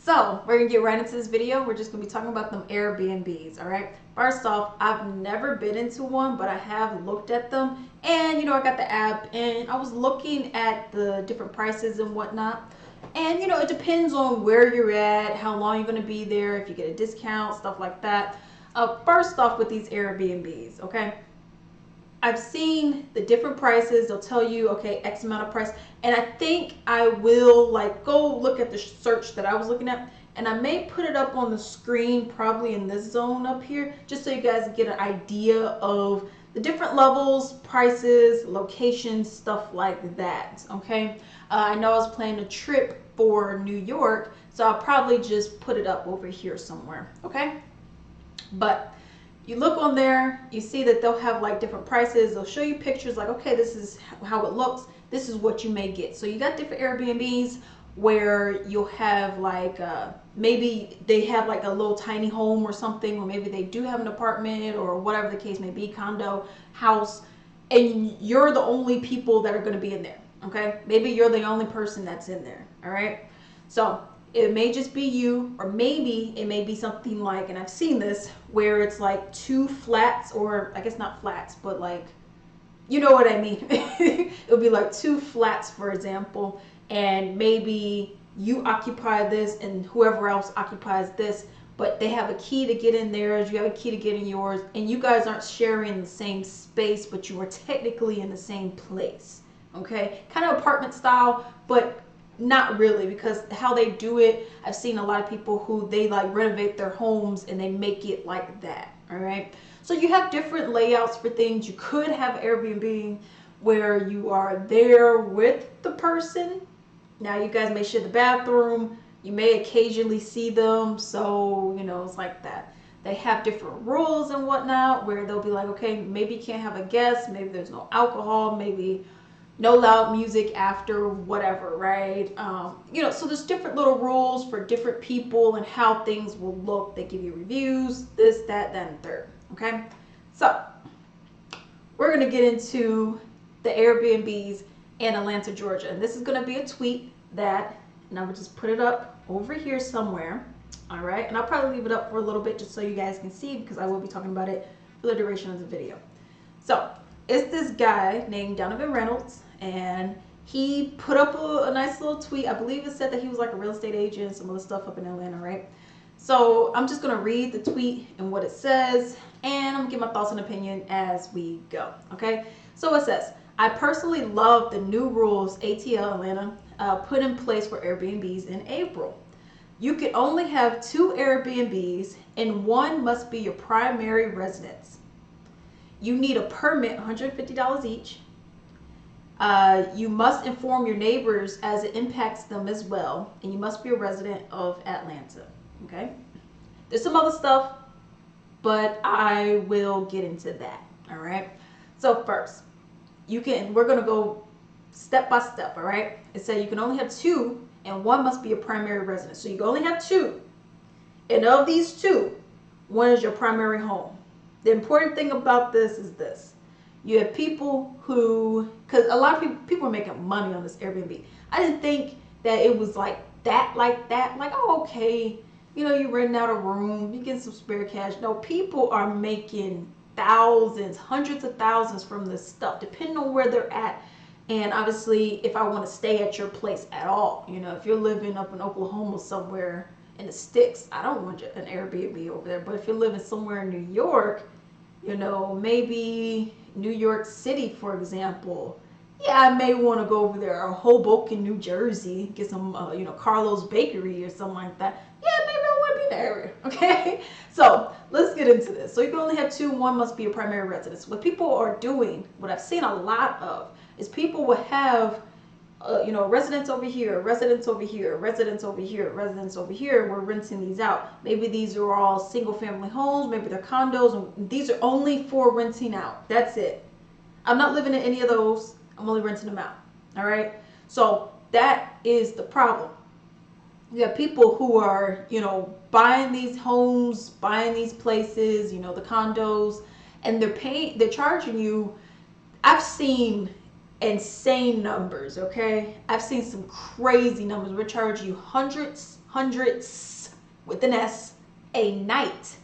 So we're gonna get right into this video. We're just gonna be talking about them Airbnbs, all right? First off, I've never been into one, but I have looked at them. And I got the app and I was looking at the different prices and whatnot. And it depends on where you're at, how long you're gonna be there, if you get a discount, stuff like that. First off with these Airbnbs, okay? I've seen the different prices. They'll tell you, okay, X amount of price. And I think I will go look at the search that I was looking at. And I may put it up on the screen, probably in this zone up here, just so you guys get an idea of the different levels, prices, locations, stuff like that, okay? I know I was planning a trip for New York, so I'll probably just put it up over here somewhere, okay? But you look on there, you see that they'll have different prices. They'll show you pictures okay, this is how it looks. This is what you may get. So you got different Airbnbs where you'll have maybe they have a little tiny home or something, or maybe they do have an apartment or whatever the case may be, condo, house, and you're the only people that are going to be in there, okay? Maybe you're the only person that's in there, all right? So it may just be you, or maybe it may be something and I've seen this, where it's two flats, or I guess not flats, but you know what I mean. It'll be two flats, for example, and maybe you occupy this and whoever else occupies this, but they have a key to get in theirs, you have a key to get in yours, and you guys aren't sharing the same space, but you are technically in the same place, okay? Kind of apartment style, but not really, because how they do it, I've seen a lot of people who they renovate their homes and they make it like that, all right? So you have different layouts for things. You could have Airbnb where you are there with the person. Now you guys may share the bathroom, you may occasionally see them, so it's like that. They have different rules and whatnot where they'll be okay, maybe you can't have a guest, maybe there's no alcohol, maybe no loud music after whatever, right? So there's different little rules for different people and how things will look. They give you reviews, this, that, and third, okay? So we're gonna get into the Airbnbs in Atlanta, Georgia. And this is gonna be a tweet that, and I would just put it up over here somewhere, all right? And I'll probably leave it up for a little bit just so you guys can see, because I will be talking about it for the duration of the video. So it's this guy named Donovan Reynolds, and he put up a nice little tweet. I believe it said that he was a real estate agent, some other stuff up in Atlanta, right? So I'm just gonna read the tweet and what it says, and I'm gonna give my thoughts and opinion as we go, okay? So it says, I personally love the new rules ATL Atlanta put in place for Airbnbs in April. You can only have 2 Airbnbs, and one must be your primary residence. You need a permit, $150 each. You must inform your neighbors as it impacts them as well, and you must be a resident of Atlanta, okay? There's some other stuff, but I will get into that, all right? So first, we're gonna go step by step, all right? It said you can only have 2, and one must be a primary residence. So you can only have 2, and of these 2, one is your primary home. The important thing about this is this. You have people who, because a lot of people are making money on this Airbnb. I didn't think that it was like that. Oh, okay, you're renting out a room, you get some spare cash. No, people are making thousands, hundreds of thousands from this stuff, depending on where they're at. And obviously, if I want to stay at your place at all, if you're living up in Oklahoma somewhere in the sticks, I don't want an Airbnb over there. But if you're living somewhere in New York, maybe New York City, for example, yeah, I may want to go over there, or Hoboken, New Jersey, get some, Carlo's Bakery or something like that. Yeah, maybe I want to be in the area, okay? So let's get into this. So you can only have 2, one must be a primary residence. What people are doing, what I've seen a lot of, is people will have, residence over here, residence over here, residence over here, residence over here, and we're renting these out. Maybe these are all single family homes, maybe they're condos, and these are only for renting out. That's it. I'm not living in any of those. I'm only renting them out. All right? So that is the problem. You have people who are, buying these homes, buying these places, the condos, and they're charging you. I've seen insane numbers, okay? I've seen some crazy numbers. We're charging you hundreds hundreds with an S a night.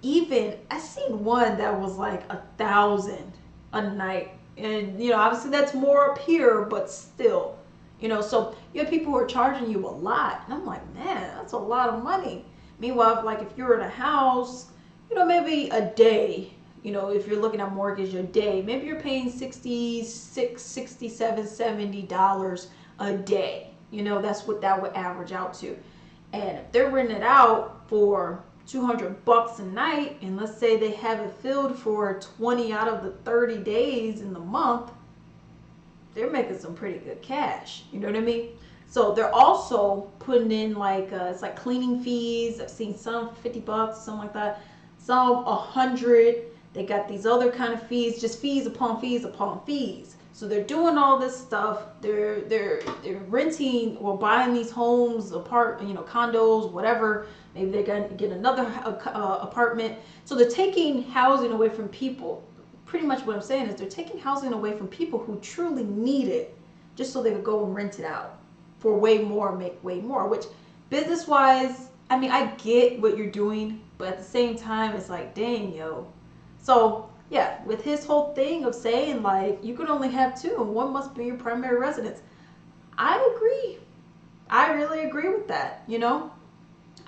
Even I seen one that was like 1,000 a night, and obviously that's more up here, but still, so you have people who are charging you a lot, and I'm like, man, that's a lot of money. Meanwhile, like if you're in a house, maybe a day, if you're looking at mortgage a day, maybe you're paying $66, $67, $70 a day. That's what that would average out to. And if they're renting it out for $200 a night, and let's say they have it filled for 20 out of the 30 days in the month, they're making some pretty good cash. You know what I mean? So they're also putting in like it's like cleaning fees. I've seen some $50, something like that. Some 100. They got these other kind of fees, just fees upon fees upon fees. So they're doing all this stuff. They're renting or buying these homes, condos, whatever. Maybe they're gonna get another apartment. So they're taking housing away from people. Pretty much what I'm saying is they're taking housing away from people who truly need it, just so they could go and rent it out for way more, make way more. Which business-wise, I mean, I get what you're doing, but at the same time, it's like, dang, yo. So yeah, with his whole thing of saying like you can only have two and one must be your primary residence, I agree. I really agree with that.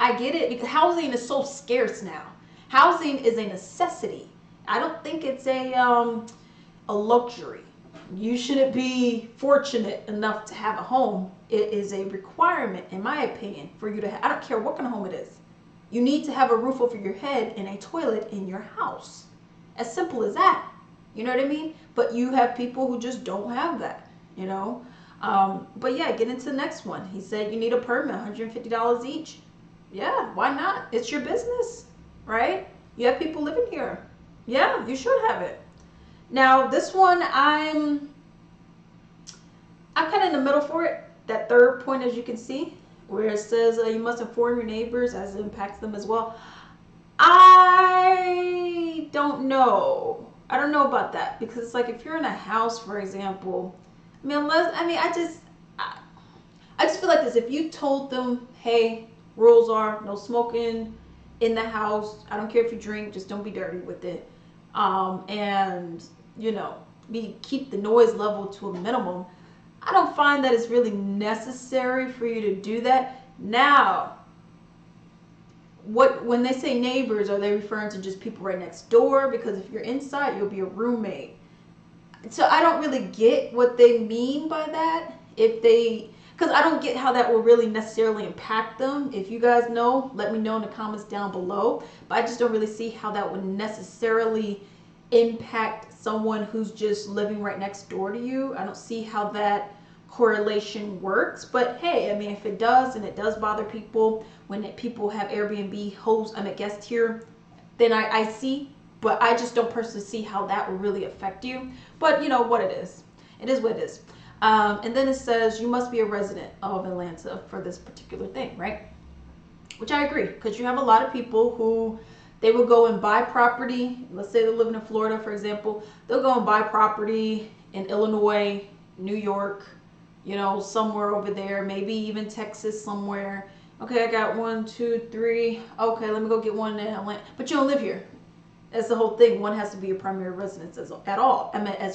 I get it, because housing is so scarce now. Housing is a necessity. I don't think it's a luxury. You shouldn't be fortunate enough to have a home. It is a requirement, in my opinion, for you to have. I don't care what kind of home it is. You need to have a roof over your head and a toilet in your house. As simple as that. You know what I mean? But you have people who just don't have that, But yeah, get into the next one. He said you need a permit, $150 each. Yeah, why not? It's your business, right? You have people living here. Yeah, you should have it. Now, this one, I'm kind of in the middle for it. That third point, as you can see, where it says you must inform your neighbors as it impacts them as well. I don't know. I don't know about that, because it's like if you're in a house, for example, I just feel like this. If you told them, hey, rules are no smoking in the house. I don't care if you drink, just don't be dirty with it. And keep the noise level to a minimum. I don't find that it's really necessary for you to do that. Now, when they say neighbors, are they referring to just people right next door? Because if you're inside, you'll be a roommate. So I don't really get what they mean by that. Because I don't get how that will really necessarily impact them. If you guys know, let me know in the comments down below. But I just don't really see how that would necessarily impact someone who's just living right next door to you. I don't see how that correlation works. But hey, if it does, and it does bother people when people have Airbnb hosts, guests here, then I see. But I just don't personally see how that will really affect you. But what it is. It is what it is. And then it says you must be a resident of Atlanta for this particular thing, right? Which I agree, because you have a lot of people who they will go and buy property. Let's say they're living in Florida, for example. They'll go and buy property in Illinois, New York, somewhere over there, maybe even Texas somewhere. Okay, I got 1, 2, 3. Okay, let me go get one in Atlanta. But you don't live here. That's the whole thing. One has to be your primary residence as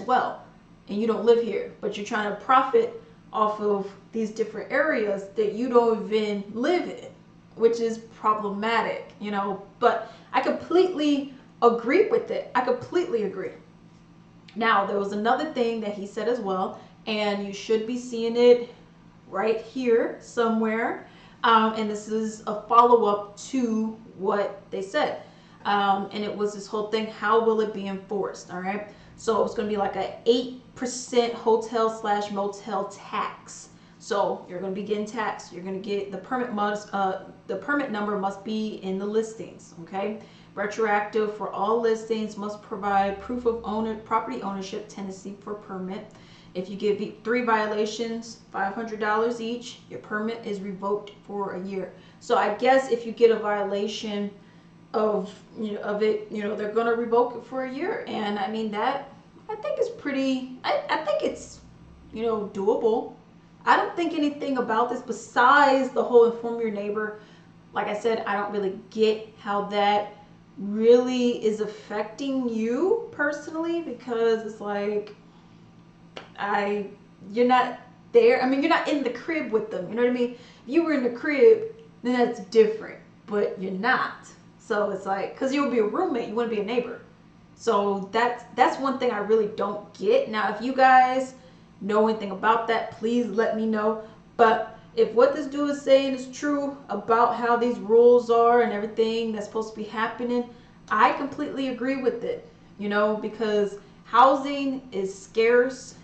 well. And you don't live here, but you're trying to profit off of these different areas that you don't even live in, which is problematic, but I completely agree with it. I completely agree. Now, there was another thing that he said as well, and you should be seeing it right here somewhere, and this is a follow-up to what they said, and it was this whole thing, how will it be enforced? All right, so it's going to be like a 8% hotel/motel tax. So you're going to be getting taxed. You're going to get the permit number must be in the listings. Okay, retroactive for all listings, must provide proof of property ownership, tenancy for permit. If you give 3 violations, $500 each, your permit is revoked for a year. So I guess if you get a violation of it, they're going to revoke it for a year. And that I think is pretty. I think it's doable. I don't think anything about this besides the whole inform your neighbor. Like I said, I don't really get how that really is affecting you personally, because it's like, I you're not there. I mean, you're not in the crib with them. You know what I mean? If you were in the crib, then that's different. But you're not. So it's like, because you'll be a roommate, you wouldn't be a neighbor. So that's one thing I really don't get. Now, if you guys know anything about that, please let me know. But if what this dude is saying is true about how these rules are and everything that's supposed to be happening, I completely agree with it. You know, because housing is scarce.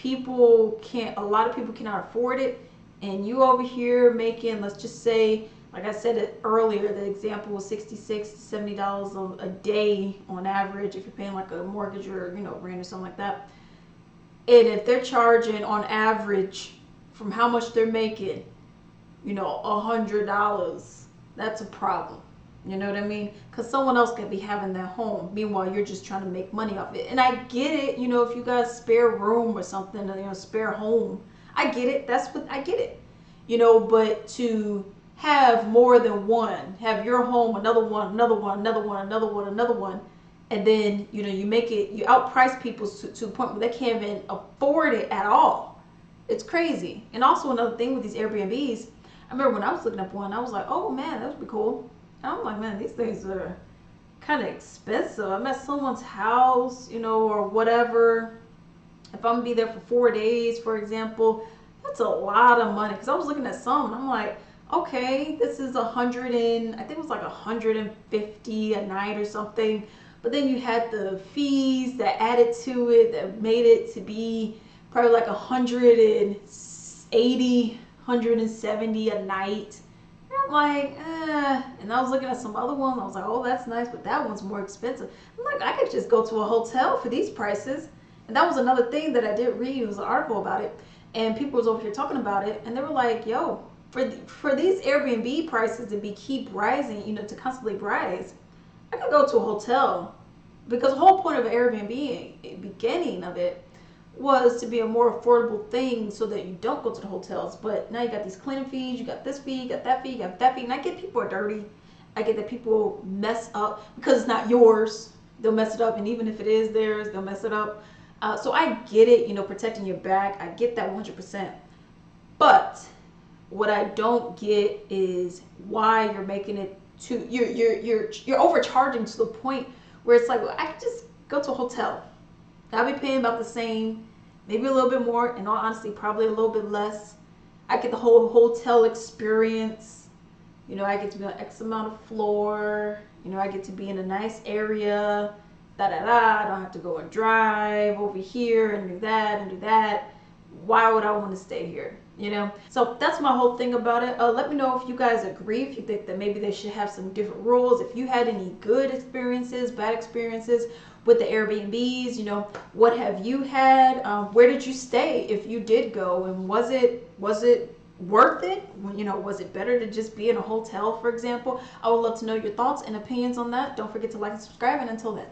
A lot of people cannot afford it. And you over here making, let's just say, like I said it earlier, the example was $66 to $70 a day on average if you're paying like a mortgage or, you know, rent or something like that. And if they're charging on average from how much they're making, you know, $100, that's a problem. You know what I mean? Because someone else could be having their home. Meanwhile, you're just trying to make money off it. And I get it, you know, if you guys spare room or something, you know, spare home. I get it. I get it. You know, but to have more than one, have your home, another one, another one, another one, another one, another one, and then, you know, you outprice people to a point where they can't even afford it at all. It's crazy. And also another thing with these Airbnbs, I remember when I was looking up one, I was like, oh man, that would be cool. And I'm like, man, these things are kind of expensive. I'm at someone's house, you know, or whatever. If I'm gonna be there for 4 days, for example, that's a lot of money. Because I was looking at some, and I'm like, okay, this is I think it was like 150 a night or something. But then you had the fees that added to it that made it to be probably like 180, 170 a night. And I'm like, and I was looking at some other ones. I was like, oh, that's nice, but that one's more expensive. I'm like, I could just go to a hotel for these prices. And that was another thing that I did read. It was an article about it. And people was over here talking about it. And they were like, yo, for these Airbnb prices to keep rising, you know, to constantly rise, I could go to a hotel. Because the whole point of Airbnb, beginning of it, was to be a more affordable thing so that you don't go to the hotels. But now you got these cleaning fees, you got this fee, you got that fee, you got that fee. And I get people are dirty. I get that people mess up because it's not yours. They'll mess it up. And even if it is theirs, they'll mess it up. So I get it, you know, protecting your back. I get that 100%. But what I don't get is why you're making it to you're overcharging to the point where it's like, well, I could just go to a hotel. I'll be paying about the same, maybe a little bit more. In all honesty, probably a little bit less. I get the whole hotel experience. You know, I get to be on X amount of floor. You know, I get to be in a nice area. I don't have to go and drive over here and do that and do that. Why would I want to stay here? You know, so that's my whole thing about it. Let me know if you guys agree, if you think that maybe they should have some different rules, if you had any good experiences, bad experiences with the Airbnbs. You know, what have you had? Where did you stay if you did go, and was it worth it? You know, was it better to just be in a hotel, for example? I would love to know your thoughts and opinions on that. Don't forget to like and subscribe, and until then.